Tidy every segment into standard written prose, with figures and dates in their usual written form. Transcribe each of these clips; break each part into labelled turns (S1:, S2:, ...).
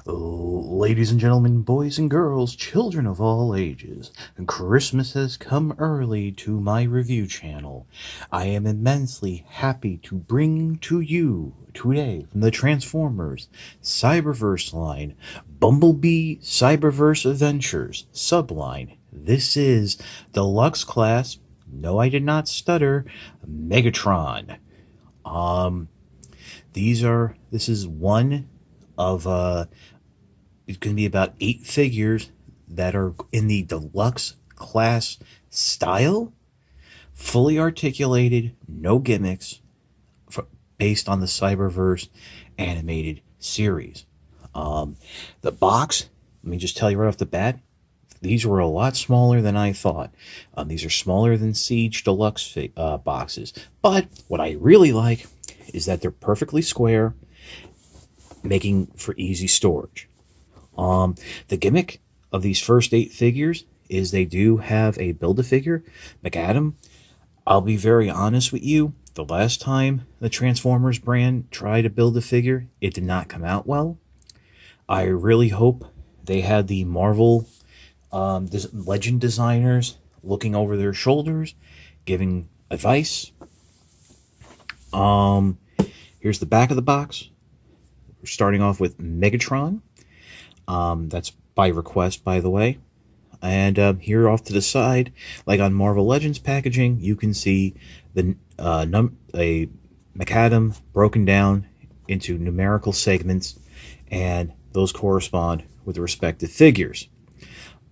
S1: Ladies and gentlemen, boys and girls, children of all ages, Christmas has come early to my review channel. I am immensely happy to bring to you today from the Transformers Cyberverse line, Bumblebee Cyberverse Adventures subline. This is Deluxe class, no I did not stutter, Megatron. This is one of it's going to be about 8 figures that are in the deluxe class style, fully articulated, no gimmicks, based on the Cyberverse animated series. The box, let me just tell you right off the bat, these were a lot smaller than I thought. These are smaller than Siege Deluxe boxes. But what I really like is that they're perfectly square, making for easy storage. The gimmick of these first 8 figures is they do have a Build-A-Figure Megatron. I'll be very honest with you, the last time the Transformers brand tried to build a figure, it did not come out well. I really hope they had the Marvel Legend designers looking over their shoulders, giving advice. Here's the back of the box. We're starting off with Megatron. That's by request, by the way. And here off to the side, like on Marvel Legends packaging, you can see the a macadam broken down into numerical segments, and those correspond with the respective figures.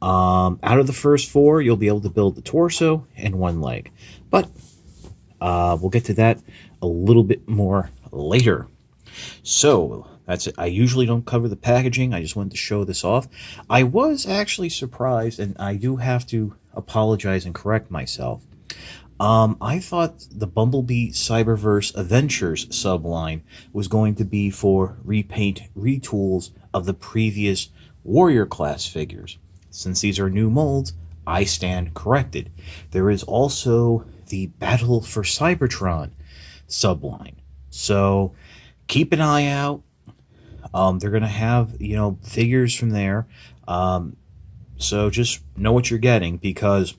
S1: Out of the first 4, you'll be able to build the torso and 1 leg. But we'll get to that a little bit more later. So that's it. I usually don't cover the packaging. I just wanted to show this off. I was actually surprised, and I do have to apologize and correct myself. I thought the Bumblebee Cyberverse Adventures subline was going to be for repaint retools of the previous Warrior class figures. Since these are new molds, I stand corrected. There is also the Battle for Cybertron subline. So keep an eye out. They're going to have, figures from there. So just know what you're getting, because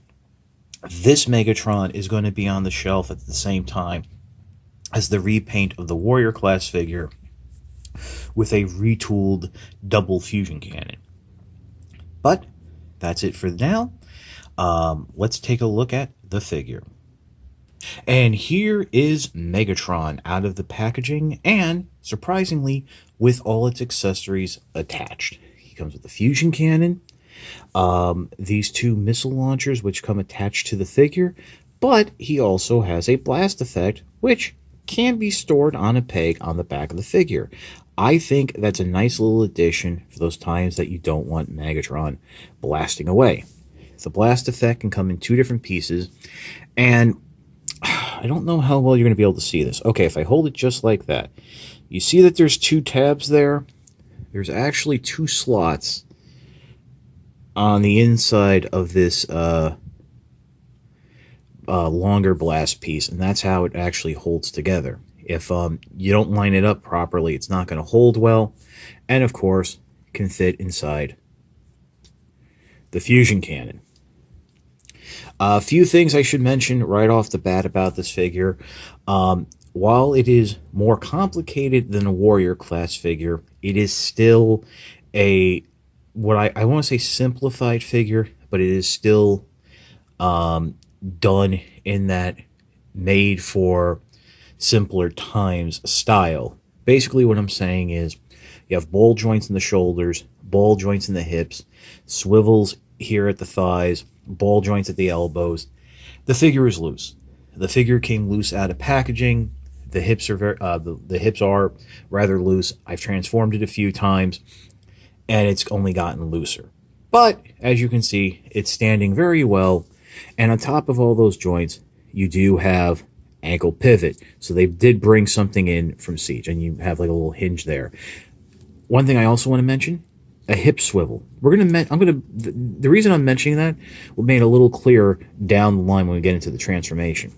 S1: this Megatron is going to be on the shelf at the same time as the repaint of the Warrior class figure with a retooled double fusion cannon. But that's it for now. Let's take a look at the figure. And here is Megatron out of the packaging, and surprisingly, with all its accessories attached. He comes with the fusion cannon, these 2 missile launchers which come attached to the figure, but he also has a blast effect which can be stored on a peg on the back of the figure. I think that's a nice little addition for those times that you don't want Megatron blasting away. The blast effect can come in 2 different pieces, and I don't know how well you're going to be able to see this. Okay, if I hold it just like that, you see that there's 2 tabs there? There's actually 2 slots on the inside of this longer blast piece, and that's how it actually holds together. If you don't line it up properly, it's not going to hold well, and of course, can fit inside the fusion cannon. A few things I should mention right off the bat about this figure. While it is more complicated than a Warrior class figure, it is still what I want to say simplified figure, but it is still done in that made for simpler times style. Basically what I'm saying is you have ball joints in the shoulders, ball joints in the hips, swivels here at the thighs, ball joints at the elbows. The figure is loose. The figure came loose out of packaging. The hips are the hips are rather loose. I've transformed it a few times, and it's only gotten looser. But as you can see, it's standing very well. And on top of all those joints, you do have ankle pivot. So they did bring something in from Siege, and you have like a little hinge there. One thing I also want to mention: a hip swivel. The reason I'm mentioning that will make it a little clearer down the line when we get into the transformation.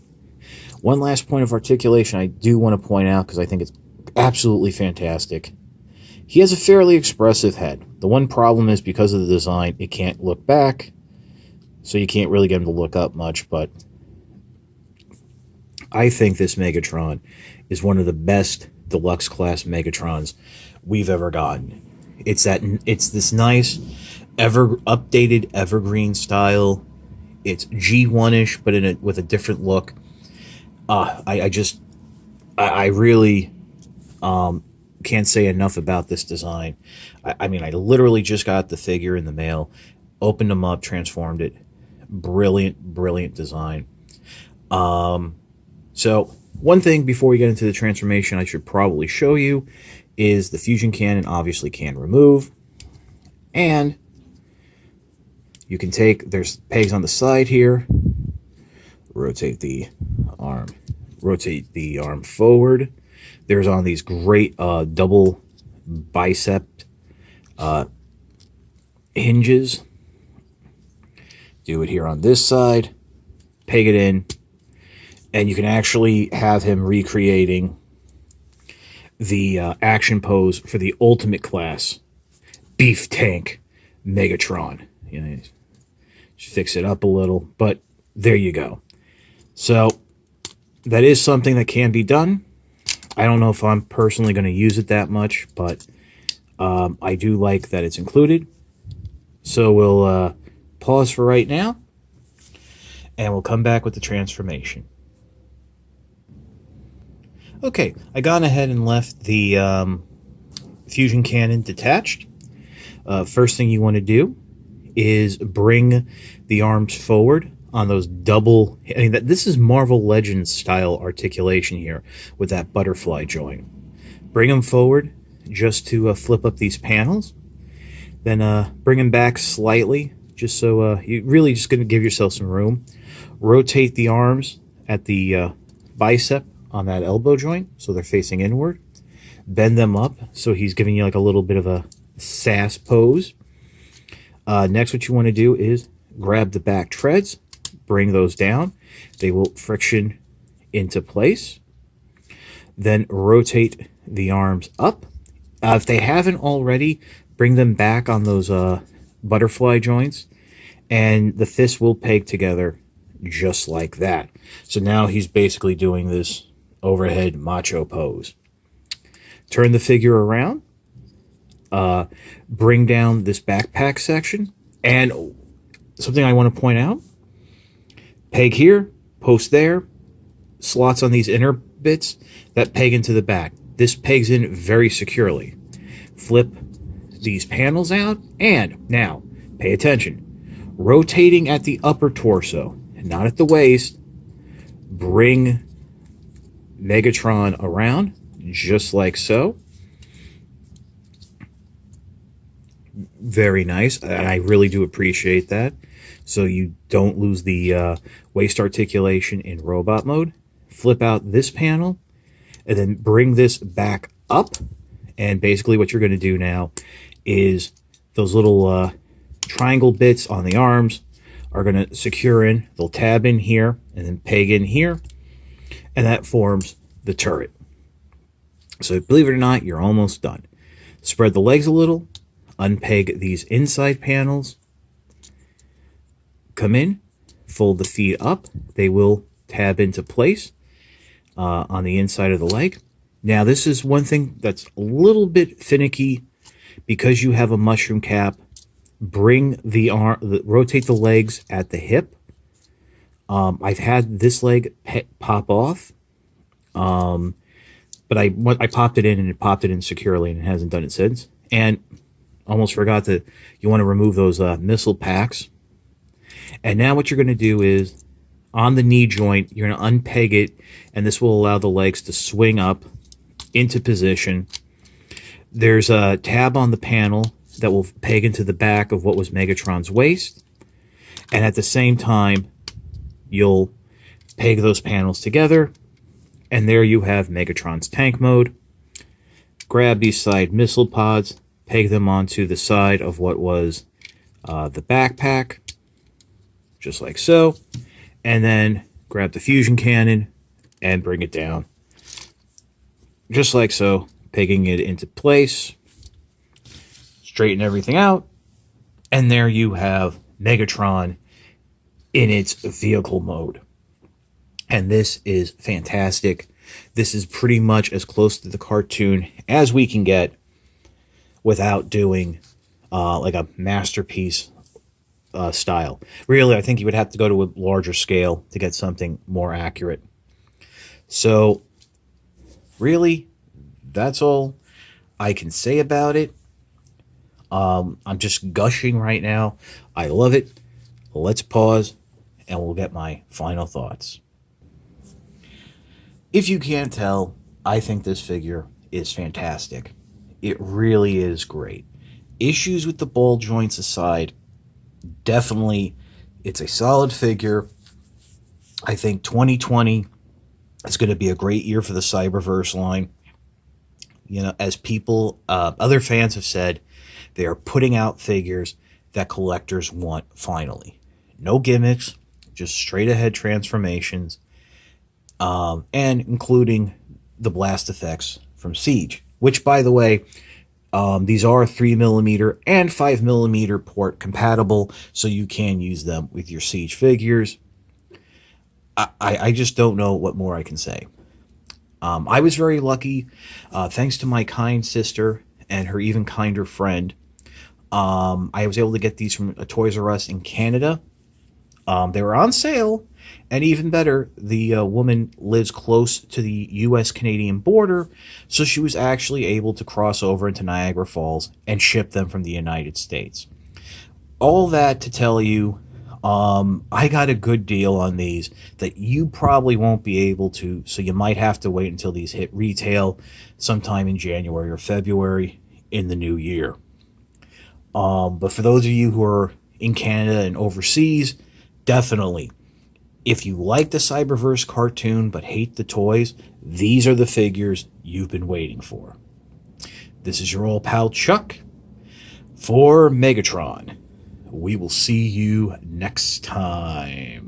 S1: One last point of articulation I do want to point out, because I think it's absolutely fantastic, He has a fairly expressive head. The one problem is because of the design, it can't look back, so you can't really get him to look up much, but I think this Megatron is one of the best deluxe class Megatrons we've ever gotten. It's this nice, updated evergreen style. It's G1-ish, but with a different look. I really can't say enough about this design. I mean, I literally just got the figure in the mail, opened them up, transformed it. Brilliant design. So one thing before we get into the transformation I should probably show you is the fusion cannon obviously can remove. And you can there's pegs on the side here, rotate the arm forward. There's on these great double bicep hinges. Do it here on this side, peg it in, and you can actually have him recreating the action pose for the ultimate class beef tank Megatron. You know, just fix it up a little, but there you go. So that is something that can be done. I don't know if I'm personally going to use it that much, but I do like that it's included. So we'll pause for right now, and we'll come back with the transformation. Okay, I gone ahead and left the fusion cannon detached. First thing you want to do is bring the arms forward on those double. I mean, this is Marvel Legends style articulation here with that butterfly joint. Bring them forward just to flip up these panels. Then bring them back slightly, just so you're really just going to give yourself some room. Rotate the arms at the bicep on that elbow joint so they're facing inward. Bend them up so he's giving you like a little bit of a sass pose. Next, what you want to do is grab the back treads, bring those down. They will friction into place. Then rotate the arms up. If they haven't already, bring them back on those butterfly joints, and the fists will peg together just like that. So now he's basically doing this overhead macho pose. Turn the figure around. Bring down this backpack section. And something I want to point out, peg here, post there, slots on these inner bits that peg into the back. This pegs in very securely. Flip these panels out, and now pay attention. Rotating at the upper torso, not at the waist, bring Megatron around, just like so. Very nice, and I really do appreciate that. So you don't lose the waist articulation in robot mode. Flip out this panel, and then bring this back up. And basically what you're going to do now is those little triangle bits on the arms are going to secure in. They'll tab in here and then peg in here. And that forms the turret. So believe it or not, you're almost done. Spread the legs a little. Unpeg these inside panels. Come in. Fold the feet up. They will tab into place on the inside of the leg. Now, this is one thing that's a little bit finicky because you have a mushroom cap. Bring the arm, rotate the legs at the hip. I've had this leg pop off, but I popped it in and it popped it in securely and it hasn't done it since. And almost forgot that you want to remove those missile packs. And now what you're going to do is on the knee joint, you're going to unpeg it, and this will allow the legs to swing up into position. There's a tab on the panel that will peg into the back of what was Megatron's waist, and at the same time you'll peg those panels together, and there you have Megatron's tank mode. Grab these side missile pods, peg them onto the side of what was the backpack, just like so, and then grab the fusion cannon and bring it down just like so, pegging it into place. straighten everything out, and there you have Megatron in its vehicle mode. And this is fantastic. This is pretty much as close to the cartoon as we can get without doing like a masterpiece style. Really, I think you would have to go to a larger scale to get something more accurate. So, really, that's all I can say about it. I'm just gushing right now. I love it. Let's pause, and we'll get my final thoughts. If you can't tell, I think this figure is fantastic. It really is great. Issues with the ball joints aside, definitely, it's a solid figure. I think 2020 is going to be a great year for the Cyberverse line. You know, as people, other fans have said, they are putting out figures that collectors want finally. No gimmicks, just straight ahead transformations, and including the blast effects from Siege, which, by the way, these are 3mm and 5mm port compatible, so you can use them with your Siege figures. I just don't know what more I can say. I was very lucky, thanks to my kind sister and her even kinder friend. I was able to get these from a Toys R Us in Canada. They were on sale, and even better, the woman lives close to the U.S.-Canadian border, so she was actually able to cross over into Niagara Falls and ship them from the United States. All that to tell you, I got a good deal on these that you probably won't be able to, so you might have to wait until these hit retail sometime in January or February in the new year. But for those of you who are in Canada and overseas, definitely, if you like the Cyberverse cartoon but hate the toys, these are the figures you've been waiting for. This is your old pal Chuck for Megatron. We will see you next time.